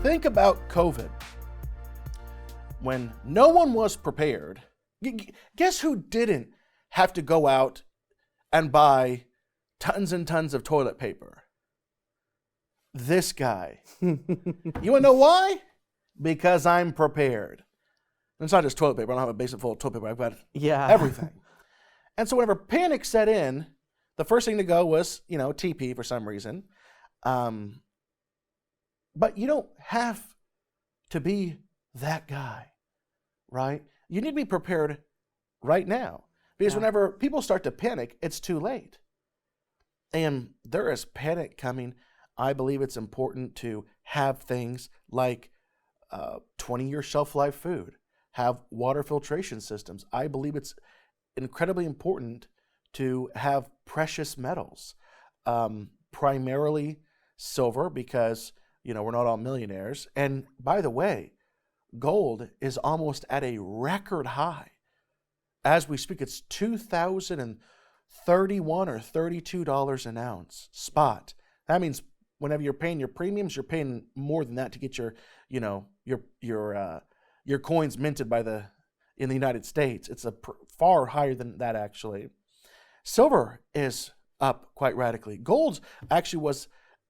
Think about COVID. When no one was prepared, guess who didn't have to go out and buy tons and tons of toilet paper? This guy. You want to know why? Because I'm prepared. And it's not just toilet paper. I don't have a basement full of toilet paper. I've got everything. And so whenever panic set in, the first thing to go was, TP for some reason. But you don't have to be that guy, right? You need to be prepared right now. Because whenever people start to panic, it's too late. And there is panic coming. I believe it's important to have things like 20-year shelf life food, have water filtration systems. I believe it's incredibly important to have precious metals, primarily silver, because we're not all millionaires. And by the way, gold is almost at a record high. As we speak, it's $2,031 or $32 an ounce spot. That means whenever you're paying your premiums, you're paying more than that to get your coins minted in the United States. It's far higher than that, actually. Silver is up quite radically. Gold actually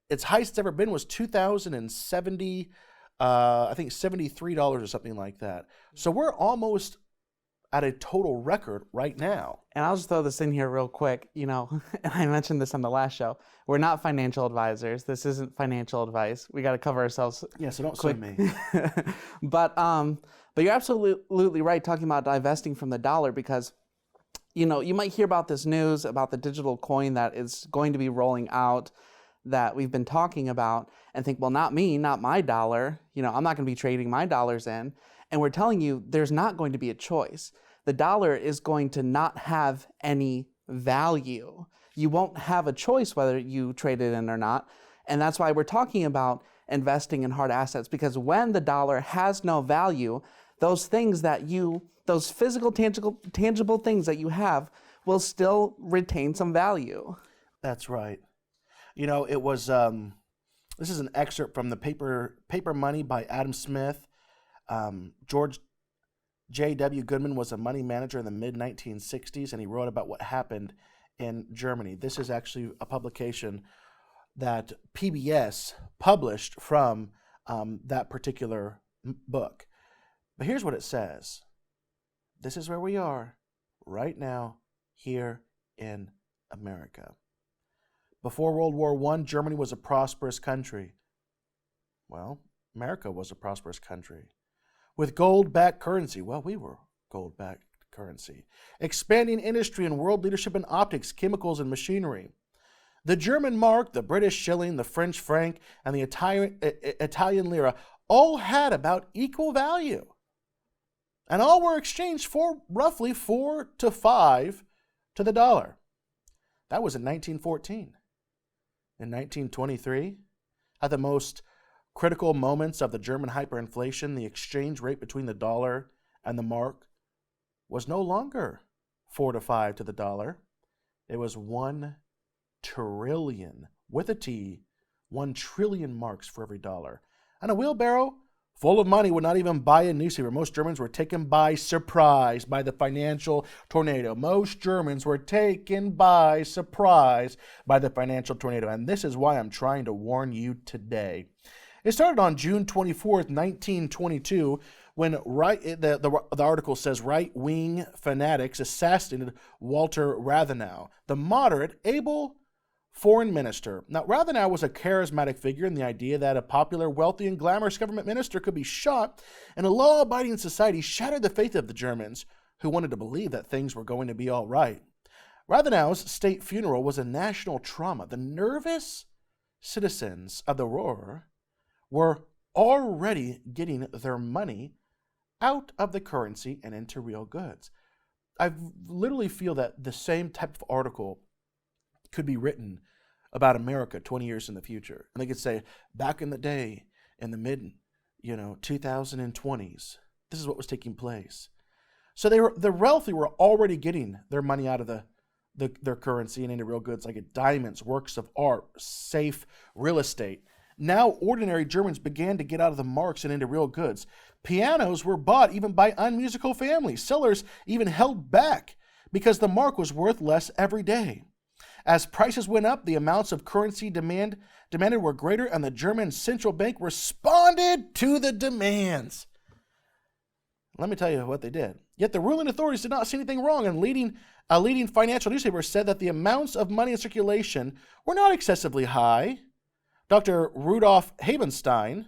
its highest it's ever been was 2,070, I think $73 or something like that. So we're almost at a total record right now. And I'll just throw this in here real quick. And I mentioned this on the last show. We're not financial advisors. This isn't financial advice. We got to cover ourselves. Yeah, so don't sue me. But you're absolutely right talking about divesting from the dollar, because you might hear about this news about the digital coin that is going to be rolling out that we've been talking about and think, well, not me, not my dollar. I'm not going to be trading my dollars in. And we're telling you there's not going to be a choice. The dollar is going to not have any value. You won't have a choice whether you trade it in or not. And that's why we're talking about investing in hard assets, because when the dollar has no value, those things those physical, tangible things that you have will still retain some value. That's right. It was, this is an excerpt from the Paper Money by Adam Smith. George J.W. Goodman was a money manager in the mid-1960s, and he wrote about what happened in Germany. This is actually a publication that PBS published from that particular book. But here's what it says. This is where we are right now here in America. Before World War I, Germany was a prosperous country. Well, America was a prosperous country. With gold-backed currency, we were gold-backed currency. Expanding industry and world leadership in optics, chemicals, and machinery. The German mark, the British shilling, the French franc, and the Italian lira all had about equal value. And all were exchanged for roughly 4 to 5 to the dollar. That was in 1914. In 1923, at the most critical moments of the German hyperinflation, the exchange rate between the dollar and the mark was no longer 4 to 5 to the dollar. It was 1 trillion, with a T, 1 trillion marks for every dollar. And a wheelbarrow full of money would not even buy a newspaper. Most Germans were taken by surprise by the financial tornado. Most Germans were taken by surprise by the financial tornado. And this is why I'm trying to warn you today. It started on June 24th, 1922, when the article says right-wing fanatics assassinated Walter Rathenau, the moderate, able foreign minister. Now, Rathenau was a charismatic figure in the idea that a popular, wealthy, and glamorous government minister could be shot in a law-abiding society shattered the faith of the Germans, who wanted to believe that things were going to be all right. Rathenau's state funeral was a national trauma. The nervous citizens of the Ruhr were already getting their money out of the currency and into real goods. I literally feel that the same type of article could be written about America 20 years in the future. And they could say, back in the day, in the mid, 2020s, this is what was taking place. So the wealthy were already getting their money out of their currency and into real goods like diamonds, works of art, safe real estate. Now ordinary Germans began to get out of the marks and into real goods. Pianos were bought even by unmusical families. Sellers even held back because the mark was worth less every day. As prices went up, the amounts of currency demanded were greater, and the German central bank responded to the demands. Let me tell you what they did. Yet the ruling authorities did not see anything wrong, and a leading financial newspaper said that the amounts of money in circulation were not excessively high. Dr. Rudolf Habenstein,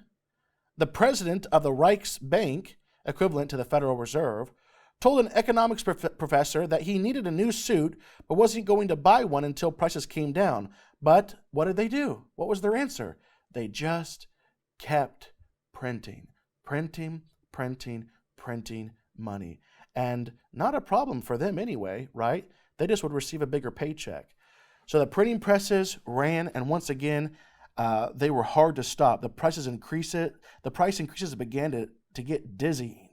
the president of the Reichsbank, equivalent to the Federal Reserve, told an economics professor that he needed a new suit but wasn't going to buy one until prices came down. But what did they do? What was their answer? They just kept printing money. And not a problem for them anyway, right? They just would receive a bigger paycheck. So the printing presses ran, and once again, they were hard to stop. The price increases began to get dizzying.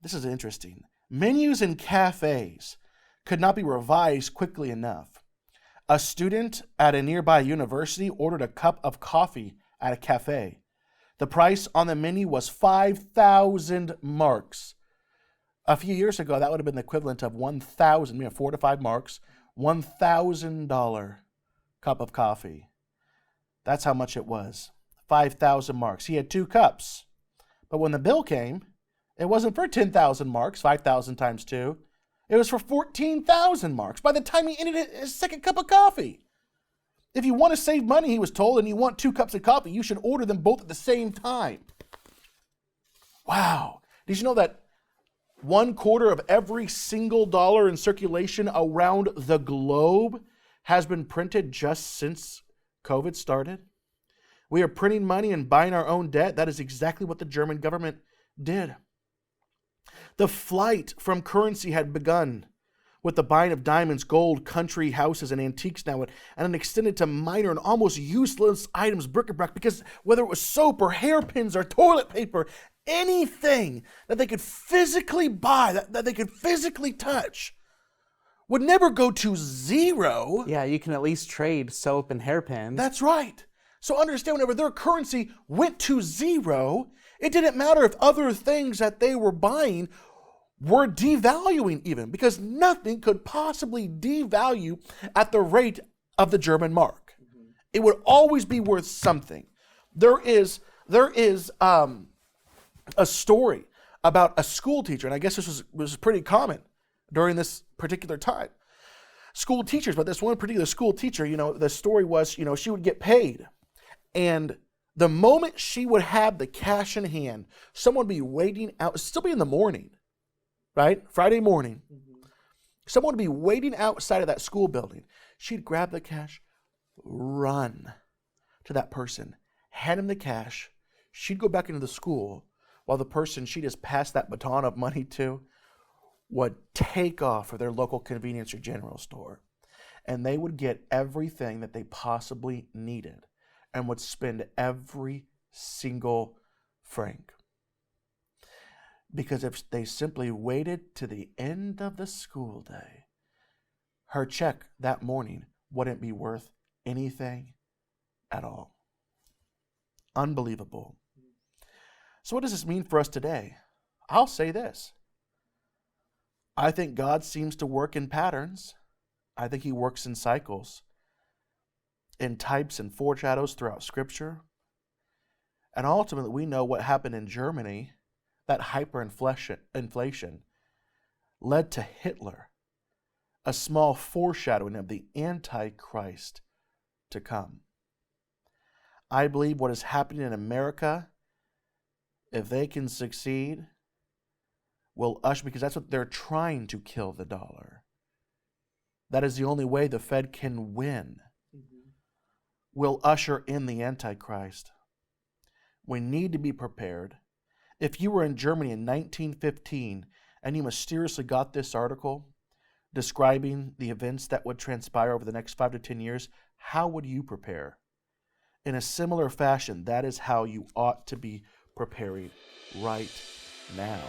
This is interesting. Menus in cafes could not be revised quickly enough. A student at a nearby university ordered a cup of coffee at a cafe. The price on the menu was 5,000 marks. A few years ago, that would have been the equivalent of 1,000, 4 to 5 marks, $1,000 cup of coffee. That's how much it was, 5,000 marks. He had 2 cups. But when the bill came, it wasn't for 10,000 marks, 5,000 times 2. It was for 14,000 marks by the time he ended his second cup of coffee. If you want to save money, he was told, and you want 2 cups of coffee, you should order them both at the same time. Wow. Did you know that 1/4 of every single dollar in circulation around the globe has been printed just since COVID started? We are printing money and buying our own debt. That is exactly what the German government did. The flight from currency had begun with the buying of diamonds, gold, country houses, and antiques now, and it extended to minor and almost useless items, bric-a-brac, because whether it was soap or hairpins or toilet paper, anything that they could physically buy, that they could physically touch, would never go to zero. Yeah, you can at least trade soap and hairpins. That's right. So understand, whenever their currency went to zero, it didn't matter if other things that they were buying were devaluing even, because nothing could possibly devalue at the rate of the German mark. Mm-hmm. It would always be worth something. There is a story about a school teacher, and I guess this was pretty common during this particular time. School teachers, but this one particular school teacher, the story was, she would get paid, and the moment she would have the cash in hand, someone would be waiting out, still be in the morning, right? Friday morning. Mm-hmm. Someone would be waiting outside of that school building. She'd grab the cash, run to that person, hand him the cash. She'd go back into the school while the person she just passed that baton of money to would take off for their local convenience or general store. And they would get everything that they possibly needed and would spend every single franc. Because if they simply waited to the end of the school day, her check that morning wouldn't be worth anything at all. Unbelievable. So what does this mean for us today? I'll say this. I think God seems to work in patterns. I think he works in cycles, in types and foreshadows throughout Scripture. And ultimately, we know what happened in Germany. That hyperinflation led to Hitler, a small foreshadowing of the Antichrist to come. I believe what is happening in America, if they can succeed, will usher, because that's what they're trying to kill the dollar. That is the only way the Fed can win. Mm-hmm. Will usher in the Antichrist. We need to be prepared. If you were in Germany in 1915 and you mysteriously got this article describing the events that would transpire over the next 5 to 10 years, how would you prepare? In a similar fashion, that is how you ought to be preparing right now.